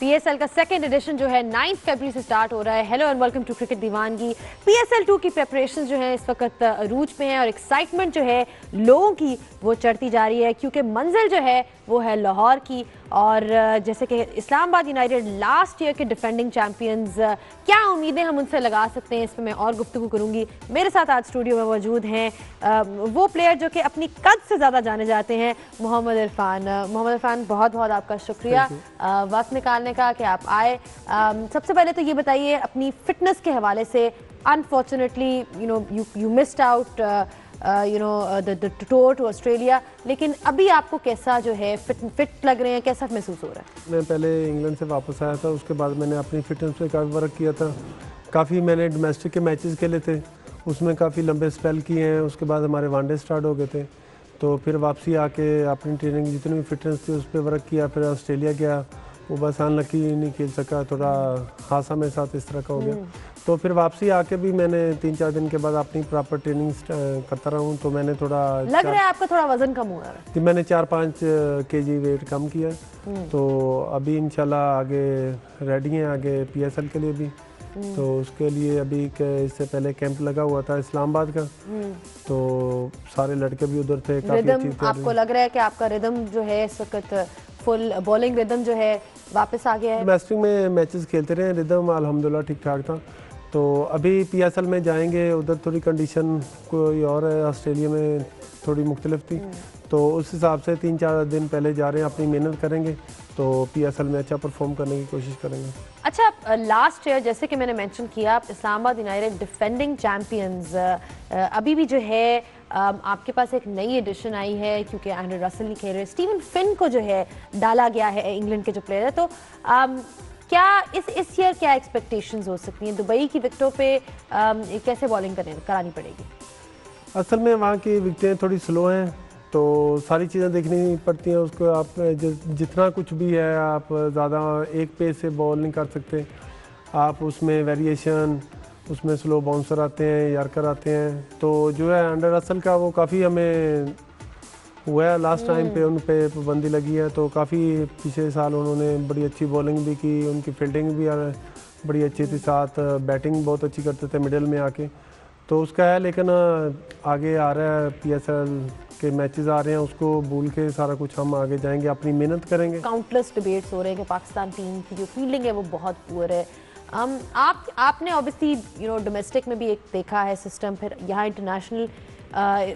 PSL का second edition जो है 9 फरवरी से स्टार्ट हो रहा है। Hello and welcome to cricket Deewangi. PSL 2 की प्रिपरेशन जो है इस वक्त अरूज पे है और एक्साइटमेंट जो है लोगों की वो चढ़ती जा रही है क्योंकि मंजिल जो है वो है लाहौर की। और जैसे कि इस्लामाबाद यूनाइटेड लास्ट ईयर के डिफेंडिंग चैंपियंस, क्या उम्मीदें हम उनसे लगा सकते हैं, इस पर मैं और गुफ्तगू करूंगी। मेरे साथ आज स्टूडियो में मौजूद हैं वो प्लेयर जो कि अपनी कद से ज़्यादा जाने जाते हैं, मोहम्मद इरफान। मोहम्मद इरफान, बहुत बहुत आपका शुक्रिया वक्त निकालने का कि आप आए। सबसे पहले तो ये बताइए अपनी फिटनेस के हवाले से, unfortunately you missed out the tour to Australia, लेकिन अभी आपको कैसा जो है फिट लग रहे हैं, कैसा महसूस हो रहा है? मैं पहले इंग्लैंड से वापस आया था, उसके बाद मैंने अपनी फिटनेस पे काफ़ी वर्क किया था। काफ़ी मैंने डोमेस्टिक के मैचेस खेले थे, उसमें काफ़ी लंबे स्पेल किए हैं। उसके बाद हमारे वनडे स्टार्ट हो गए थे, तो फिर वापसी आके अपनी ट्रेनिंग जितनी भी फिटनेस थी उस पर वर्क किया। फिर ऑस्ट्रेलिया गया, वो बस अनलकी नहीं खेल सका, थोड़ा हादसा मेरे साथ इस तरह का हो गया। तो फिर वापसी आके भी मैंने 3-4 दिन के बाद अपनी प्रॉपर ट्रेनिंग करता रहा हूँ। तो मैंने थोड़ा लग रहा है आपका थोड़ा वजन कम हुआ है। कि मैंने 4-5 केजी वेट कम किया। तो अभी इंशाल्लाह आगे रेडी हैं, आगे पीएसएल के लिए भी। तो उसके लिए अभी इससे पहले कैंप लगा हुआ था इस्लामाबाद का, तो सारे लड़के भी उधर थे। रिदम आपको लग रहा है कि आपका रिदम जो है इस वक्त फुल बॉलिंग रिदम जो है वापस आ गया है? डोमेस्टिक में मैचेस खेलते रहे, रिदम अल्हम्दुलिल्लाह ठीक ठाक था। तो अभी पीएसएल में जाएंगे, उधर थोड़ी कंडीशन कोई और है, ऑस्ट्रेलिया में थोड़ी मुख्तलिफ थी। तो उस हिसाब से 3-4 दिन पहले जा रहे हैं, अपनी मेहनत करेंगे तो पीएसएल में अच्छा परफॉर्म करने की कोशिश करेंगे। अच्छा, लास्ट ईयर जैसे कि मैंने मेंशन किया, आप इस्लामाबाद यूनाइटेड डिफेंडिंग चैंपियंस, अभी भी जो है आपके पास एक नई एडिशन आई है क्योंकि एंड्रे रसल नहीं खेल रहे, स्टीवन फिन को जो है डाला गया है, इंग्लैंड के जो प्लेयर है। तो क्या इस ईयर क्या एक्सपेक्टेशंस हो सकती हैं? दुबई की विकेटों पे कैसे बॉलिंग करानी पड़ेगी? असल में वहाँ की विकेटें थोड़ी स्लो हैं, तो सारी चीज़ें देखनी पड़ती हैं उसको। आप जितना कुछ भी है, आप ज़्यादा एक पेस से बॉल नहीं कर सकते। आप उसमें वेरिएशन, उसमें स्लो बाउंसर आते हैं, यार्कर आते हैं। तो जो है एंड्रे रसल का वो काफ़ी हमें हुआ है, लास्ट टाइम पे उन पे पाबंदी लगी है। तो काफ़ी पिछले साल उन्होंने बड़ी अच्छी बॉलिंग भी की, उनकी फील्डिंग भी बड़ी अच्छी थी, साथ बैटिंग बहुत अच्छी करते थे मिडिल में आके। तो उसका है, लेकिन आगे आ रहा है पीएसएल के मैचेस आ रहे हैं, उसको भूल के सारा कुछ हम आगे जाएंगे, अपनी मेहनत करेंगे। काउंटलेस डिबेट्स हो रहे हैं कि पाकिस्तान टीम की जो फील्डिंग है वो बहुत पुअर है। आपने ऑब्वियसली डोमेस्टिक में भी एक देखा है सिस्टम, फिर यहाँ इंटरनेशनल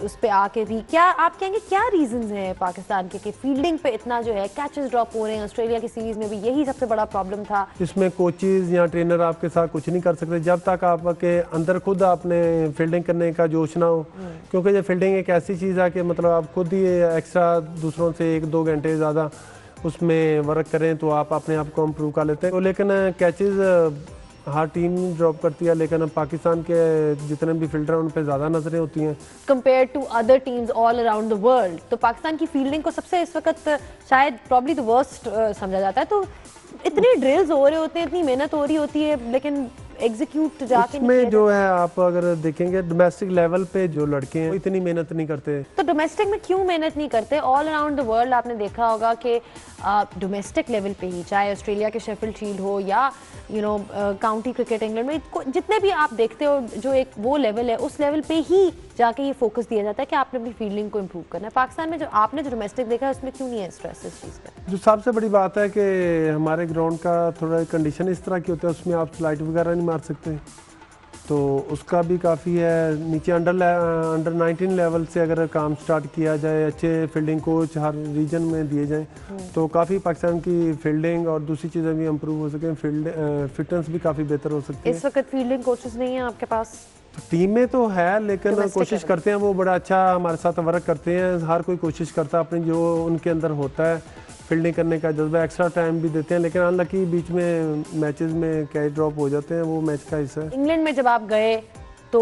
उस पे आके भी क्या आप कहेंगे क्या रीजंस हैं पाकिस्तान के कि फील्डिंग पे इतना जो है कैचेस ड्रॉप हो रहे हैं? ऑस्ट्रेलिया की सीरीज में भी यही सबसे बड़ा प्रॉब्लम था। इसमें कोचेज या ट्रेनर आपके साथ कुछ नहीं कर सकते जब तक आपके अंदर खुद आपने फील्डिंग करने का जोश ना हो। क्योंकि ये फील्डिंग एक ऐसी चीज़ है कि मतलब आप खुद ही एक्स्ट्रा दूसरों से 1-2 घंटे ज़्यादा उसमें वर्क करें तो आप अपने आप को इम्प्रूव कर लेते हैं। तो लेकिन कैचेज़ हर टीम ड्रॉप करती है, लेकिन पाकिस्तान के जितने भी फील्डर हैं उन पर ज़्यादा नजरें होती हैं compare to other teams all around the world. तो पाकिस्तान की फील्डिंग को सबसे इस वक्त शायद प्रॉब्ली द वर्स्ट समझा जाता है। तो इतने ड्रिल्स हो रहे होते हैं, इतनी मेहनत हो रही होती है, लेकिन एग्जीक्यूट जाके इसमें जो है आप अगर देखेंगे डोमेस्टिक लेवल पे जो लड़के हैं वो इतनी मेहनत नहीं करते। तो डोमेस्टिक में क्यों मेहनत नहीं करते? ऑल अराउंड द वर्ल्ड आपने देखा होगा कि डोमेस्टिक लेवल पे ही, चाहे ऑस्ट्रेलिया के शेफील्ड शील्ड हो या काउंटी क्रिकेट इंग्लैंड में, जितने भी आप देखते हो जो एक वो लेवल है, उस लेवल पे ही जाके ये फोकस दिया जाता है कि आपने अपनी फील्डिंग को इम्प्रूव करना है। पाकिस्तान में जो आपने जो डोमेस्टिक देखा है उसमें क्यों नहीं है स्ट्रेस इस चीज़ पे? जो सबसे बड़ी बात है कि हमारे ग्राउंड का थोड़ा कंडीशन इस तरह की होती है, उसमें आप स्लाइड वगैरह नहीं मार सकते, तो उसका भी काफ़ी है। नीचे अंडर 19 लेवल से अगर काम स्टार्ट किया जाए, अच्छे फील्डिंग कोच हर रीजन में दिए जाएं, तो काफ़ी पाकिस्तान की फील्डिंग और दूसरी चीज़ें भी इम्प्रूव हो सकें, फिटनेस भी काफ़ी बेहतर हो सकती है। इस वक्त फील्डिंग कोचेस नहीं है आपके पास? टीम में तो है, लेकिन कोशिश करते हैं, वो बड़ा अच्छा हमारे साथ वर्क करते हैं। हर कोई कोशिश करता है अपनी जो उनके अंदर होता है फील्डिंग करने का जज्बा, एक्स्ट्रा टाइम भी देते हैं, लेकिन अनलकी बीच में मैचेस में कैच ड्रॉप हो जाते हैं, वो मैच का हिस्सा है। इंग्लैंड में जब आप गए तो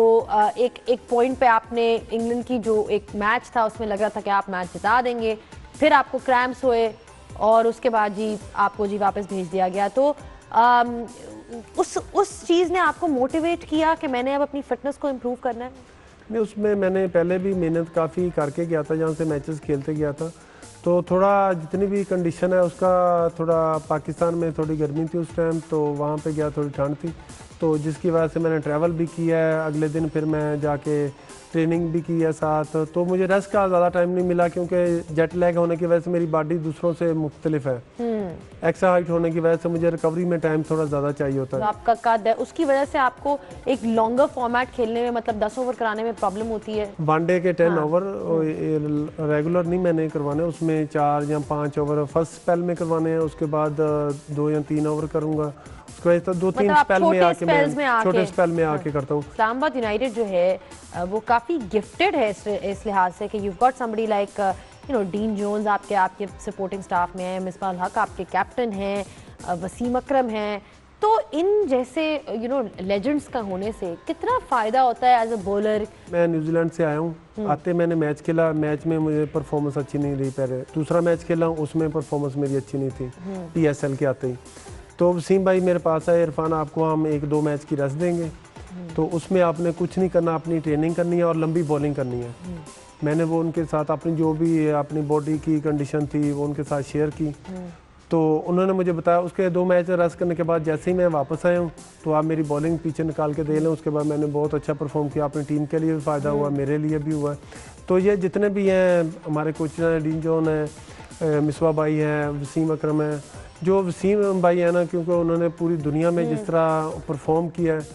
एक पॉइंट पे आपने इंग्लैंड की जो एक मैच था उसमें लग रहा था कि आप मैच जिता देंगे, फिर आपको क्रैम्प्स हुए और उसके बाद जी आपको जी वापस भेज दिया गया। तो उस चीज़ ने आपको मोटिवेट किया कि मैंने अब अपनी फिटनेस को इम्प्रूव करना है? नहीं, उसमें मैंने पहले भी मेहनत काफ़ी करके गया था, जहाँ से मैचेस खेलते गया था, तो थोड़ा जितनी भी कंडीशन है उसका, थोड़ा पाकिस्तान में थोड़ी गर्मी थी उस टाइम, तो वहाँ पे गया, थोड़ी ठंड थी, तो जिसकी वजह से मैंने ट्रैवल भी किया है। अगले दिन फिर मैं जाके ट्रेनिंग भी की है साथ, तो मुझे रेस्ट का ज़्यादा टाइम नहीं मिला क्योंकि जेट लैग होने की वजह से मेरी बॉडी दूसरों से मुख्तलिफ है। एक्स्ट्रा हाइट होने की वजह से मुझे रिकवरी में टाइम थोड़ा ज़्यादा चाहिए होता है। तो आपका कद है, उसकी वजह से आपको एक लॉन्गर फॉर्मेट खेलने में, मतलब 10 ओवर कराने में प्रॉब्लम होती है। वनडे के 10 ओवर रेगुलर नहीं मैंने करवाने, उसमें 4 या 5 ओवर फर्स्ट स्पेल में करवाने हैं, उसके बाद 2 या 3 ओवर करूँगा, उसके बाद तो 2-3 स्पेल में आके मैं छोटे स्पेल में आके करता हूँ। इस्लामाबाद यूनाइटेड जो है वो काफ़ी गिफ्टेड है इस लिहाज से कि you got somebody like Dean Jones आपके सपोर्टिंग स्टाफ में है, मिसबाह हक आपके कैप्टन हैं, वसीम अकरम हैं। तो इन जैसे लेजेंड्स का होने से कितना फ़ायदा होता है एज अ बॉलर। मैं न्यूजीलैंड से आया हूँ, आते मैंने मैच खेला, मैच में मुझे परफॉर्मेंस अच्छी नहीं रही। पहले दूसरा मैच खेला हूँ, उसमें परफॉर्मेंस मेरी अच्छी नहीं थी PSL के आते ही। तो वसीम भाई मेरे पास है, इरफान आपको हम 1-2 मैच की रेस्ट देंगे, तो उसमें आपने कुछ नहीं करना, अपनी ट्रेनिंग करनी है और लंबी बॉलिंग करनी है। मैंने वो उनके साथ अपनी जो भी अपनी बॉडी की कंडीशन थी वो उनके साथ शेयर की, तो उन्होंने मुझे बताया। उसके 2 मैच रेस्ट करने के बाद जैसे ही मैं वापस आया हूँ तो आप मेरी बॉलिंग पीछे निकाल के दे लें। उसके बाद मैंने बहुत अच्छा परफॉर्म किया, अपनी टीम के लिए भी फ़ायदा हुआ, मेरे लिए भी हुआ। तो ये जितने भी हैं हमारे कोच हैं, डीन जॉन है, मिसबा भाई हैं, वसीम अकरम है, जो वसीम भाई है ना, क्योंकि उन्होंने पूरी दुनिया में जिस तरह परफॉर्म किया है,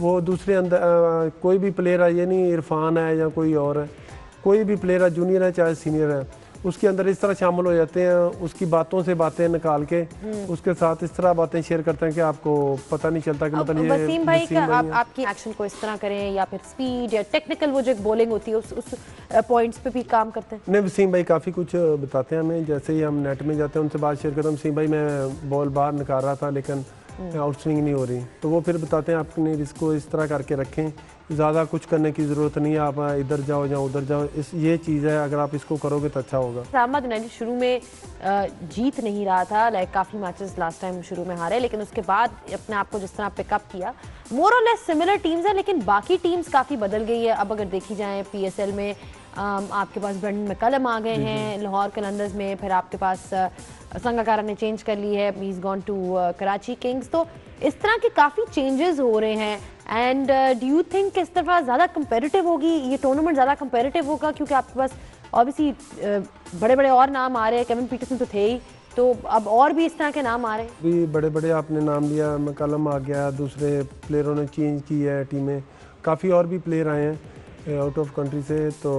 वो दूसरे अंदर कोई भी प्लेयर है, ये नहीं इरफान है या कोई और है, कोई भी प्लेयर है, जूनियर है चाहे सीनियर है, उसके अंदर इस तरह शामिल हो जाते हैं, उसकी बातों से बातें निकाल के उसके साथ इस तरह बातें शेयर करते हैं कि आपको पता नहीं चलता कि मतलब ये वसीम भाई का आपकी एक्शन को इस तरह करें या फिर स्पीड या टेक्निकल वो जो बॉलिंग होती है उस पॉइंट्स पे भी काम करते हैं। नहीं, वसीम भाई काफ़ी कुछ बताते हैं हमें। जैसे ही हम नेट में जाते हैं उनसे बात शेयर करते हैं, वसीम भाई मैं बॉल बाहर निकाल रहा था लेकिन आउट स्विंग नहीं हो रही, तो वो फिर बताते हैं आपने इसको इस तरह करके रखें, ज़्यादा कुछ करने की ज़रूरत नहीं है, आप इधर जाओ या उधर जाओ, ये चीज़ है, अगर आप इसको करोगे तो अच्छा होगा। इस्लामाबाद यूनाइटेड शुरू में जीत नहीं रहा था, लाइक काफ़ी मैचेस लास्ट टाइम शुरू में हारे, लेकिन उसके बाद अपने आप को जिस तरह पिकअप किया, मोर और लेस सिमिलर टीम्स हैं, लेकिन बाकी टीम्स काफ़ी बदल गई है। अब अगर देखी जाए PSL में आपके पास ब्रेंडन मैकलम आ गए हैं लाहौर कलंदर्स में, फिर आपके पास संगाकारा ने चेंज कर ली है, he is gone to Karachi Kings. तो इस तरह के काफ़ी चेंजेस हो रहे हैं। एंड डू यू थिंक इस तरह ज़्यादा कंपेरेटिव होगी ये टूर्नामेंट, ज़्यादा कंपेरेटिव होगा क्योंकि आपके पास ऑब्वियसली बड़े बड़े और नाम आ रहे हैं, केविन पीटरसन तो थे ही, तो अब और भी इस तरह के नाम आ रहे हैं। भी बड़े बड़े आपने नाम लिया, मैकलम आ गया, दूसरे प्लेयरों ने चेंज की है टीमें, काफ़ी और भी प्लेयर आए हैं आउट ऑफ कंट्री से, तो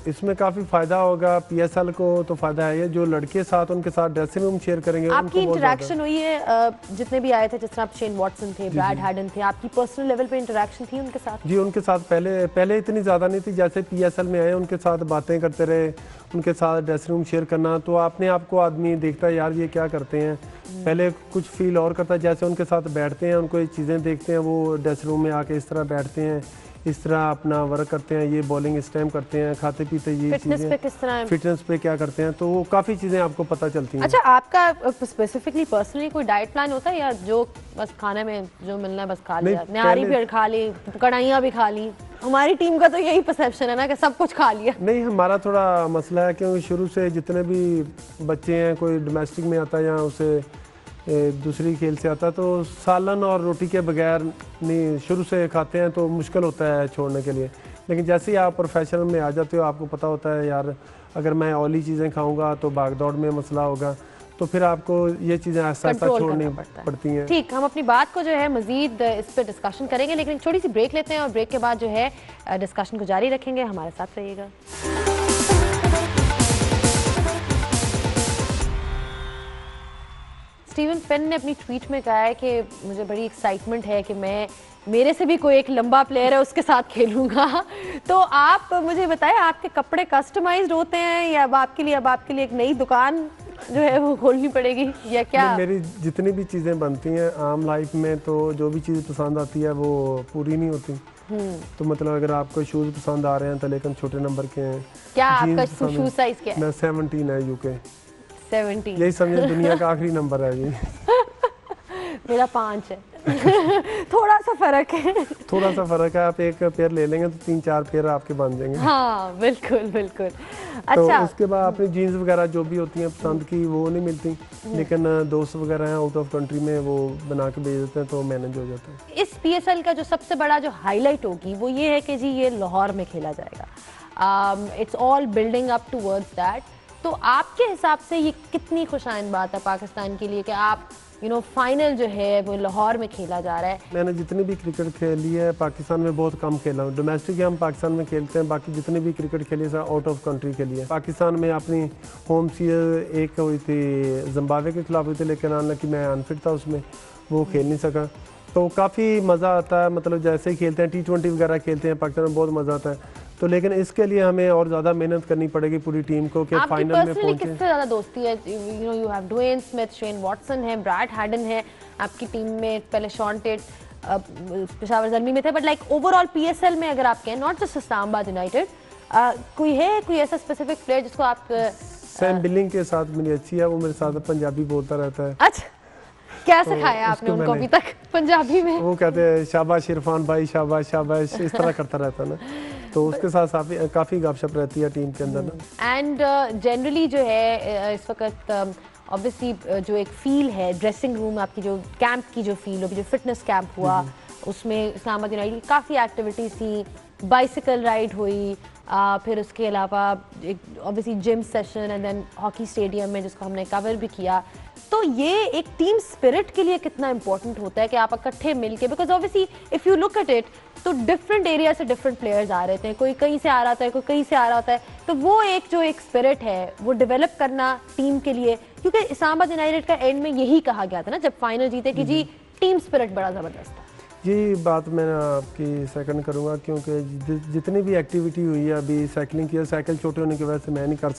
इसमें काफ़ी फ़ायदा होगा PSL को, तो फ़ायदा है ये। जो लड़के साथ उनके साथ ड्रेसिंग रूम शेयर करेंगे, आपकी इंटरेक्शन हुई है जितने भी आए थे, जिस तरह शेन वॉटसन थे, ब्रैड हैडन थे, आपकी पर्सनल लेवल पे इंटरेक्शन थी उनके साथ? जी, उनके साथ पहले इतनी ज़्यादा नहीं थी, जैसे PSL में आए उनके साथ बातें करते रहे, उनके साथ ड्रेसिंग रूम शेयर करना, तो अपने आप को आदमी देखता है यार ये क्या करते हैं, पहले कुछ फील और करता है, जैसे उनके साथ बैठते हैं, उनको ये चीज़ें देखते हैं, वो ड्रेसिंग रूम में आके इस तरह बैठते हैं, इस तरह अपना वर्क करते हैं, ये बॉलिंग इस टाइम करते हैं, खाते पीते ये चीज़ें, फिटनेस पे क्या करते हैं, तो वो काफ़ी चीज़ें आपको पता चलती हैं। अच्छा, आपका स्पेसिफिकली पर्सनली कोई डाइट प्लान होता है या जो बस खाने में जो मिलना है बस खा लिया, निहारी भी खा ली, कढ़ाइयाँ भी खा ली? हमारी टीम का तो यही परसेप्शन है ना कि सब कुछ खा लिया। नहीं, हमारा थोड़ा मसला है क्योंकि शुरू से जितने भी बच्चे हैं, कोई डोमेस्टिक में आता है या उसे दूसरी खेल से आता है, तो सालन और रोटी के बगैर नहीं शुरू से खाते हैं, तो मुश्किल होता है छोड़ने के लिए। लेकिन जैसे ही आप प्रोफेशनल में आ जाते हो, आपको पता होता है यार अगर मैं ऑयली चीज़ें खाऊंगा तो भाग दौड़ में मसला होगा, तो फिर आपको ये चीज़ें आहिस्ता आहिस्ता छोड़नी पड़ती हैं। ठीक, हम अपनी बात को जो है मजीद इस पर डिस्कशन करेंगे, लेकिन छोटी सी ब्रेक लेते हैं और ब्रेक के बाद जो है डिस्कशन को जारी रखेंगे। हमारे साथ रहिएगा। स्टीवन फिन ने अपनी ट्वीट में कहा है कि मुझे बड़ी एक्साइटमेंट है कि मेरे से भी कोई एक लंबा प्लेयर है उसके साथ खेलूंगा। तो आप मुझे बताएं, आपके कपड़े कस्टमाइज्ड होते हैं या अब आपके लिए एक नई दुकान जो है वो खोलनी पड़ेगी या क्या? मेरी जितनी भी चीज़ें बनती हैं आम लाइफ में, तो जो भी चीज़ पसंद आती है वो पूरी नहीं होती। तो मतलब अगर आपको शूज़ पसंद आ रहे हैं तो लेकिन छोटे नंबर के हैं। क्या आपका शूज साइज क्या है? मैं 17 है, UK 17। यही समझे दुनिया का आखिरी नंबर है जी। मेरा 5 है। थोड़ा सा फर्क है। थोड़ा सा फर्क है, आप एक पेयर ले लेंगे तो 3-4 पेयर आपके बन जाएंगे। हाँ बिल्कुल बिल्कुल। तो अच्छा, उसके बाद अपनी जीन्स वगैरह जो भी होती हैं पसंद की वो नहीं मिलती, लेकिन दोस्त वगैरह हैं आउट ऑफ कंट्री में, वो बना के भेज देते हैं तो मैनेज हो जाता है। इस PSL का जो सबसे बड़ा जो हाईलाइट होगी वो ये है कि जी ये लाहौर में खेला जाएगा। It's all building up towards that. तो आपके हिसाब से ये कितनी खुशाइन बात है पाकिस्तान के लिए कि आप फाइनल जो है वो लाहौर में खेला जा रहा है? मैंने जितनी भी क्रिकेट खेली है पाकिस्तान में बहुत कम खेला हूँ। डोमेस्टिक हम पाकिस्तान में खेलते हैं, बाकी जितनी भी क्रिकेट खेली है आउट ऑफ कंट्री खेली है। पाकिस्तान में अपनी होम सीरीज एक हुई थी जिम्बाब्वे के खिलाफ हुई थी, लेकिन हालांकि मैं अनफिट था उसमें, वो खेल नहीं सका। तो काफ़ी मज़ा आता है, मतलब जैसे ही खेलते हैं T20 वगैरह खेलते हैं पाकिस्तान में बहुत मज़ा आता है। तो लेकिन इसके लिए हमें और ज़्यादा मेहनत करनी पड़ेगी पूरी टीम को कि फाइनल में पहुंचे। किससे ज़्यादा दोस्ती है? You have Dwayne Smith, Shane Watson है, ब्रैड हैडन है आपकी टीम में, पहले शॉन टेट पेशावर ज़ल्मी में थे, बट लाइक ओवरऑल PSL में अगर आप कहें, नॉट जस्ट इस्लामाबाद यूनाइटेड, कोई ऐसा स्पेसिफिक प्लेयर जिसको आप? सैम बिलिंग के साथ मेरी अच्छी है, वो मेरे साथ पंजाबी बोलता रहता है। अच्छा, क्या सिखाया आपने उनको अभी तक पंजाबी में? वो कहते हैं शाबाश इरफान भाई, शाबाश शाबाश, इस तरह करता रहता है ना, तो उसके साथ काफ़ी गपशप रहती है टीम के अंदर ना। एंड जनरली जो है इस वक्त ऑब्वियसली जो एक फील है ड्रेसिंग रूम, आपकी जो कैंप की जो फील होगी, जो फिटनेस कैंप हुआ उसमें इस्लामाबाद यूनाइटेड की काफ़ी एक्टिविटीज़ थी, बाइसिकल राइड हुई, फिर उसके अलावा obviously gym session and then hockey stadium में जिसको हमने कवर भी किया। तो ये एक टीम स्पिरिट के लिए कितना इंपॉर्टेंट होता है कि आप इकट्ठे मिलके, because obviously if you look at it तो डिफरेंट एरिया से डिफरेंट प्लेयर्स आ रहे थे, कोई कहीं से आ रहा था, कोई कहीं से आ रहा होता है, तो वो एक स्पिरिट है वो डेवलप करना टीम के लिए, क्योंकि इस्लामाबाद यूनाइटेड का एंड में यही कहा गया था ना जब फाइनल जीते कि जी टीम स्पिरिट बड़ा ज़बरदस्त था। ये बात मैं आपकी सेकंड करूंगा, क्योंकि जितनी भी एक्टिविटी हुई है अभी साइकिलिंग की, साइकिल छोटे होने की वजह से मैं नहीं कर